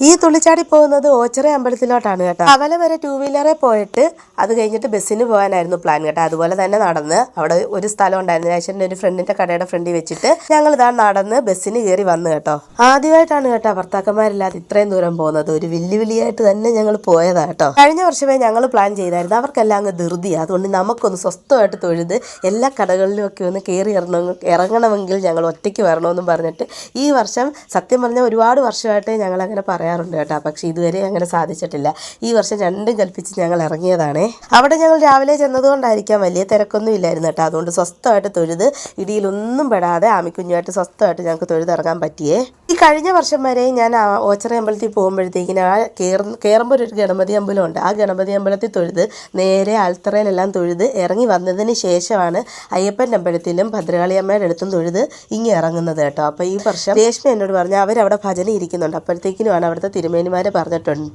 ഈ തുള്ളിച്ചാടി പോകുന്നത് ഓച്ചിറ അമ്പലത്തിലോട്ടാണ് കേട്ടോ. കവല വരെ 2 വീലറെ പോയിട്ട് അത് കഴിഞ്ഞിട്ട് ബസ്സിന് പോകാനായിരുന്നു പ്ലാൻ കേട്ടോ. അതുപോലെ തന്നെ നടന്ന് അവിടെ ഒരു സ്ഥലം ഉണ്ടായിരുന്നു, രാജേഷിന്റെ ഒരു ഫ്രണ്ടിന്റെ കടയുടെ ഫ്രണ്ടിൽ വെച്ചിട്ട് ഞങ്ങൾ ഇതാ നടന്ന് ബസ്സിന് കയറി വന്നു കേട്ടോ. ആദ്യമായിട്ടാണ് കേട്ടോ ഭർത്താക്കന്മാരില്ലാതെ ഇത്രയും ദൂരം പോകുന്നത്. ഒരു വെല്ലുവിളിയായിട്ട് തന്നെ ഞങ്ങൾ പോയതാ കേട്ടോ. കഴിഞ്ഞ വർഷമേ ഞങ്ങൾ പ്ലാൻ ചെയ്തായിരുന്നു, അവർക്കെല്ലാം അങ്ങ് ധൃതി. അതുകൊണ്ട് നമുക്കൊന്ന് സ്വസ്ഥമായിട്ട് തൊഴുത് എല്ലാ കടകളിലും ഒക്കെ ഒന്ന് കയറി ഇറങ്ങണമെങ്കിൽ ഞങ്ങൾ ഒറ്റയ്ക്ക് വരണമെന്നും പറഞ്ഞിട്ട് ഈ വർഷം സത്യം പറഞ്ഞാൽ ഒരുപാട് വർഷമായിട്ട് ഞങ്ങൾ അങ്ങനെ പറയാറുണ്ട് കേട്ടോ. പക്ഷെ ഇതുവരെ അങ്ങനെ സാധിച്ചിട്ടില്ല. ഈ വർഷം രണ്ടും കൽപ്പിച്ച് ഞങ്ങൾ ഇറങ്ങിയതാണേ. അവിടെ ഞങ്ങൾ രാവിലെ ചെന്നതുകൊണ്ടായിരിക്കാം വലിയ തിരക്കൊന്നും ഇല്ലായിരുന്നു കേട്ടോ. അതുകൊണ്ട് സ്വസ്ഥമായിട്ട് തൊഴുത് ഇടിയിലൊന്നും പെടാതെ ആമിക്കുഞ്ഞുമായിട്ട് സ്വസ്ഥമായിട്ട് ഞങ്ങൾക്ക് തൊഴുതിറങ്ങാൻ പറ്റിയേ. ഈ കഴിഞ്ഞ വർഷം വരെ ഞാൻ ഓച്ചിറ അമ്പലത്തിൽ പോകുമ്പോഴത്തേക്കിന് ആ കയറുമ്പോൾ ഒരു ഗണപതി അമ്പലമുണ്ട്. ആ ഗണപതി അമ്പലത്തിൽ തൊഴുത് നേരെ ആൽത്തറയിലെല്ലാം തൊഴുത് ഇറങ്ങി വന്നതിന് ശേഷമാണ് അയ്യപ്പൻ്റെ അമ്പലത്തിലും ഭദ്രകാളി അമ്മയുടെ അടുത്തും തൊഴുത് ഇങ്ങനെ ഇറങ്ങുന്നത് കേട്ടോ. അപ്പോൾ ഈ വർഷം രേഷ്മ എന്നോട് പറഞ്ഞു അവരവിടെ ഭജന ഇരിക്കുന്നുണ്ട്, അപ്പോഴത്തേക്കിനുമാണ് അവിടുത്തെ തിരുമേനിമാരെ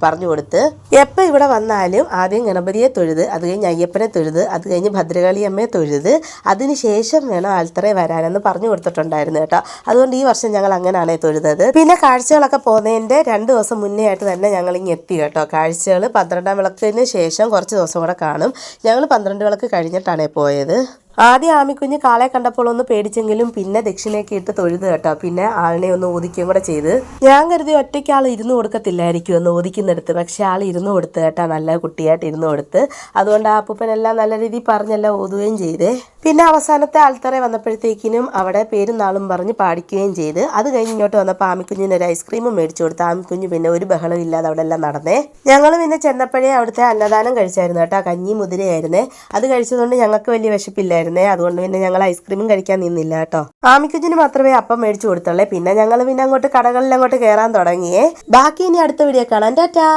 പറഞ്ഞു കൊടുത്ത് എപ്പോൾ ഇവിടെ വന്നാലും ആദ്യം ഗണപതിയെ തൊഴുത് അത് കഴിഞ്ഞ് അയ്യപ്പനെ തൊഴുത് അത് കഴിഞ്ഞ് ഭദ്രകാളി അമ്മയെ തൊഴുത് അതിന് ശേഷം വേണം ആൽത്തറയിൽ വരാനെന്ന് പറഞ്ഞു കൊടുത്തിട്ടുണ്ടായിരുന്നു കേട്ടോ. അതുകൊണ്ട് ഈ വർഷം ഞങ്ങൾ അങ്ങനെയാണ് തൊഴുതത്. പിന്നെ കാഴ്ചകളൊക്കെ പോകുന്നതിൻ്റെ 2 ദിവസം മുന്നേ ആയിട്ട് തന്നെ ഞങ്ങൾ ഇങ്ങ് എത്തി കേട്ടോ. കാഴ്ചകൾ 12-ാം വിളക്കിന് ശേഷം കുറച്ച് ദിവസം കൂടെ കാണും. ഞങ്ങൾ 12 വിളക്ക് കഴിഞ്ഞിട്ടാണ് പോയത്. ആദ്യം ആമിക്കുഞ്ഞ് കാളെ കണ്ടപ്പോൾ ഒന്ന് പേടിച്ചെങ്കിലും പിന്നെ ദക്ഷിണയൊക്കെ ഇട്ട് തൊഴുത് കേട്ടോ. പിന്നെ ആളിനെ ഒന്ന് ഊതിക്കുകയും കൂടെ ചെയ്ത്. ഞാൻ കരുതി ഒറ്റയ്ക്ക് ആൾ ഇരുന്ന് കൊടുക്കത്തില്ലായിരിക്കും ഒന്ന് ഊതിക്കുന്നെടുത്ത്, പക്ഷെ ആൾ ഇരുന്ന് കൊടുത്ത് കേട്ടോ. നല്ല കുട്ടിയായിട്ട് ഇരുന്ന് കൊടുത്ത്. അതുകൊണ്ട് ആ അപ്പൂപ്പനെല്ലാം നല്ല രീതിയിൽ പറഞ്ഞെല്ലാം ഊതുകയും ചെയ്തേ. പിന്നെ അവസാനത്തെ ആൾത്തറ വന്നപ്പോഴത്തേക്കിനും അവിടെ പേരും നാളും പറഞ്ഞ് പാടിക്കുകയും ചെയ്ത്. അത് കഴിഞ്ഞ് ഇങ്ങോട്ട് വന്നപ്പോൾ ആമിക്കുഞ്ഞിന് ഒരു ഐസ്ക്രീമും മേടിച്ചു കൊടുത്ത്. ആമിക്കുഞ്ഞ് പിന്നെ ഒരു ബഹളം ഇല്ലാതെ അവിടെ എല്ലാം നടന്നേ. ഞങ്ങൾ പിന്നെ ചെന്നപ്പോഴേ അവിടുത്തെ അന്നദാനം കഴിച്ചായിരുന്നു കേട്ടോ. കഞ്ഞി മുതിരയായിരുന്നേ. അത് കഴിച്ചതുകൊണ്ട് ഞങ്ങൾക്ക് വലിയ വിശപ്പില്ലായിരുന്നു. അതുകൊണ്ട് പിന്നെ ഞങ്ങൾ ഐസ്ക്രീമും കഴിക്കാൻ നിന്നില്ല കേട്ടോ. ആമിക്കുഞ്ഞിന് മാത്രമേ അപ്പം മേടിച്ചു കൊടുത്തുള്ളേ. പിന്നെ ഞങ്ങൾ അങ്ങോട്ട് കടകളിൽ അങ്ങോട്ട് കയറാൻ തുടങ്ങിയേ. ബാക്കി ഇനി അടുത്ത വീഡിയോ കാണാം. ടാറ്റാ.